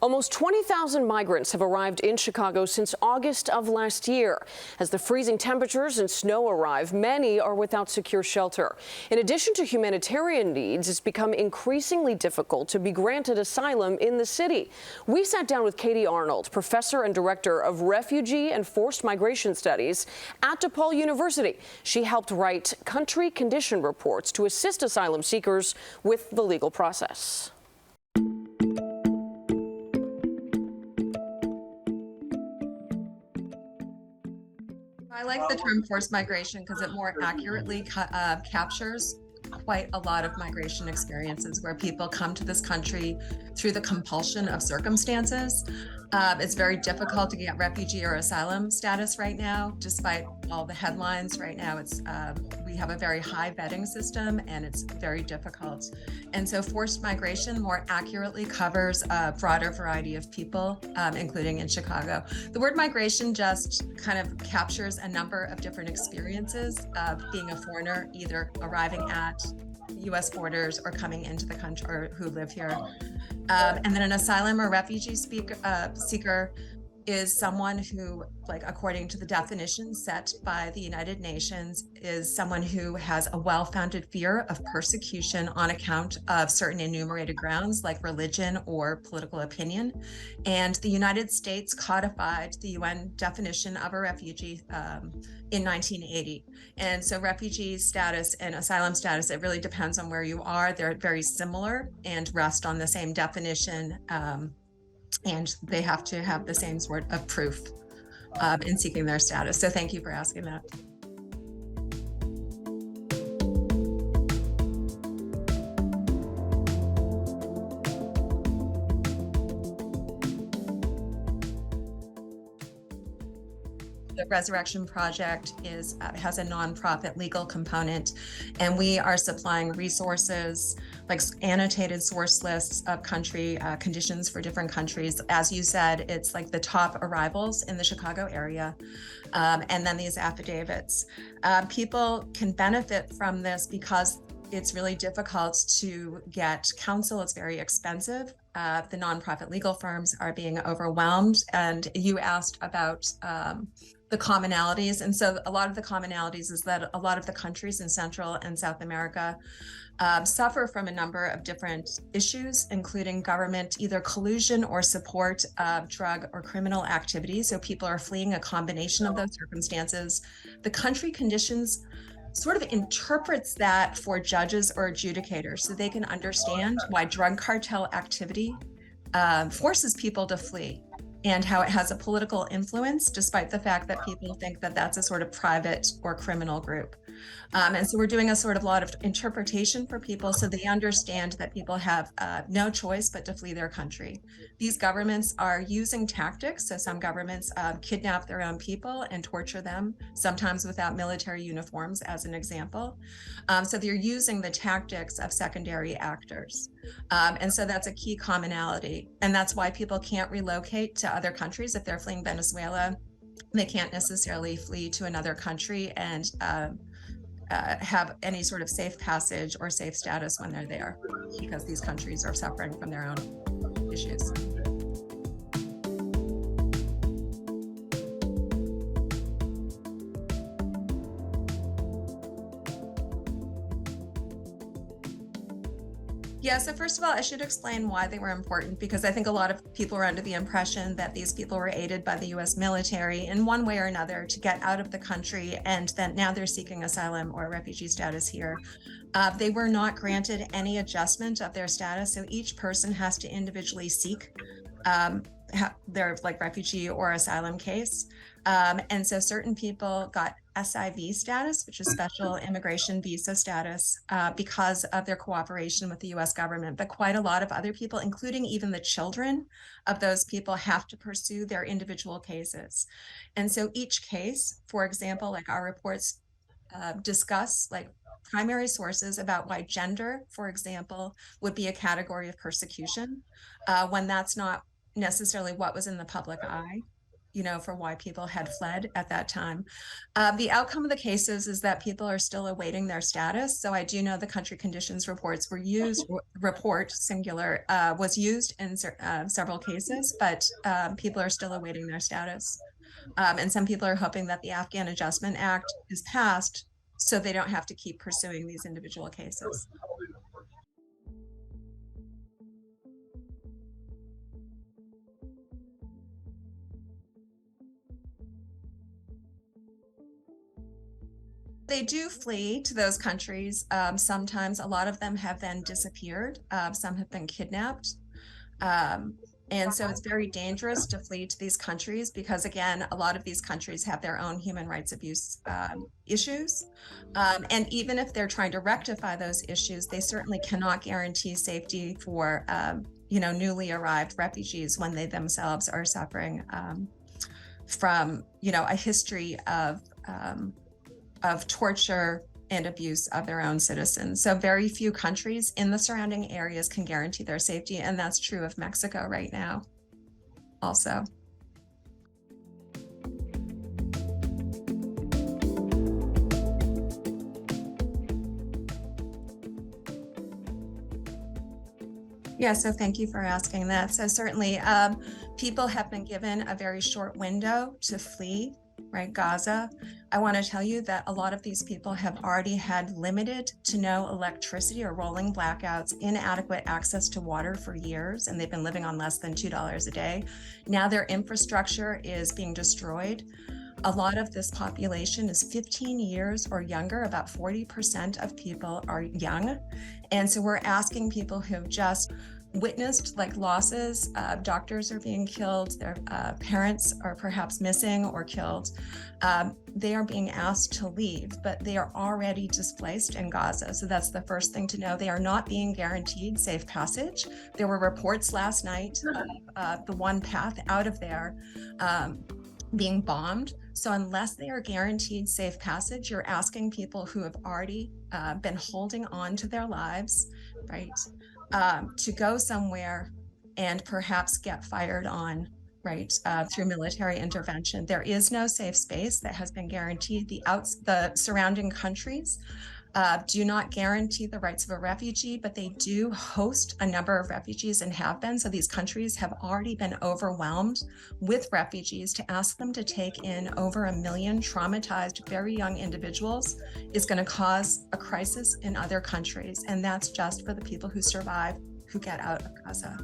Almost 20,000 migrants have arrived in Chicago since August of last year. As the freezing temperatures and snow arrive, many are without secure shelter. In addition to humanitarian needs, it's become increasingly difficult to be granted asylum in the city. We sat down with Katy Arnold, professor and director of Refugee and Forced Migration Studies at DePaul University. She helped write country condition reports to assist asylum seekers with the legal process. I like the term forced migration because it more accurately captures quite a lot of migration experiences where people come to this country through the compulsion of circumstances. It's very difficult to get refugee or asylum status right now, despite all the headlines right now. We have a very high vetting system and it's very difficult. And so forced migration more accurately covers a broader variety of people, including in Chicago. The word migration just kind of captures a number of different experiences of being a foreigner, either arriving at U.S. borders or coming into the country or who live here. And then an asylum or refugee seeker is someone who, like according to the definition set by the United Nations, is someone who has a well-founded fear of persecution on account of certain enumerated grounds like religion or political opinion. And the United States codified the UN definition of a refugee in 1980. And so refugee status and asylum status, it really depends on where you are. They're very similar and rest on the same definition. And they have to have the same sort of proof in seeking their status. So thank you for asking that. The Resurrection Project has a nonprofit legal component, and we are supplying resources like annotated source lists of country conditions for different countries. As you said, it's like the top arrivals in the Chicago area, and then these affidavits. People can benefit from this because it's really difficult to get counsel. It's very expensive. The nonprofit legal firms are being overwhelmed. And you asked about the commonalities. And so a lot of the commonalities is that a lot of the countries in Central and South America suffer from a number of different issues, including government either collusion or support of drug or criminal activity. So people are fleeing a combination of those circumstances. The country conditions sort of interprets that for judges or adjudicators so they can understand why drug cartel activity forces people to flee and how it has a political influence, despite the fact that people think that that's a sort of private or criminal group. And so we're doing a sort of lot of interpretation for people so they understand that people have no choice but to flee their country. These governments are using tactics. So some governments kidnap their own people and torture them, sometimes without military uniforms, as an example. So they're using the tactics of secondary actors. And so that's a key commonality. And that's why people can't relocate to other countries. If they're fleeing Venezuela, they can't necessarily flee to another country and have any sort of safe passage or safe status when they're there, because these countries are suffering from their own issues. Yeah, so first of all, I should explain why they were important, because I think a lot of people were under the impression that these people were aided by the US military in one way or another to get out of the country, and that now they're seeking asylum or refugee status here. They were not granted any adjustment of their status, so each person has to individually seek their like refugee or asylum case. And so certain people got SIV status, which is special immigration visa status, because of their cooperation with the US government. But quite a lot of other people, including even the children of those people, have to pursue their individual cases. And so each case, for example, like our reports discuss like primary sources about why gender, for example, would be a category of persecution when that's not necessarily what was in the public eye. for why people had fled at that time. The outcome of the cases is that people are still awaiting their status. So I do know the country conditions reports were used, report singular, was used in several cases, but people are still awaiting their status. And some people are hoping that the Afghan Adjustment Act is passed so they don't have to keep pursuing these individual cases. They do flee to those countries. Sometimes a lot of them have then disappeared. Some have been kidnapped. And so it's very dangerous to flee to these countries because, again, a lot of these countries have their own human rights abuse issues. And even if they're trying to rectify those issues, they certainly cannot guarantee safety for, newly arrived refugees when they themselves are suffering from, a history of torture and abuse of their own citizens. So very few countries in the surrounding areas can guarantee their safety, and that's true of Mexico right now also. Yeah, so thank you for asking that. So certainly people have been given a very short window to flee, right, Gaza. I want to tell you that a lot of these people have already had limited to no electricity or rolling blackouts, inadequate access to water for years, and they've been living on less than $2 a day. Now their infrastructure is being destroyed. A lot of this population is 15 years or younger. About 40% of people are young. And so we're asking people who have just witnessed losses, doctors are being killed, their parents are perhaps missing or killed. They are being asked to leave, but they are already displaced in Gaza. So that's the first thing to know. They are not being guaranteed safe passage. There were reports last night of the one path out of there being bombed. So unless they are guaranteed safe passage, you're asking people who have already been holding on to their lives, right, to go somewhere and perhaps get fired on, right, through military intervention. There is no safe space that has been guaranteed. The surrounding countries do not guarantee the rights of a refugee, but they do host a number of refugees and have been. So these countries have already been overwhelmed with refugees. To ask them to take in over 1 million traumatized, very young individuals is going to cause a crisis in other countries. And that's just for the people who survive, who get out of Gaza.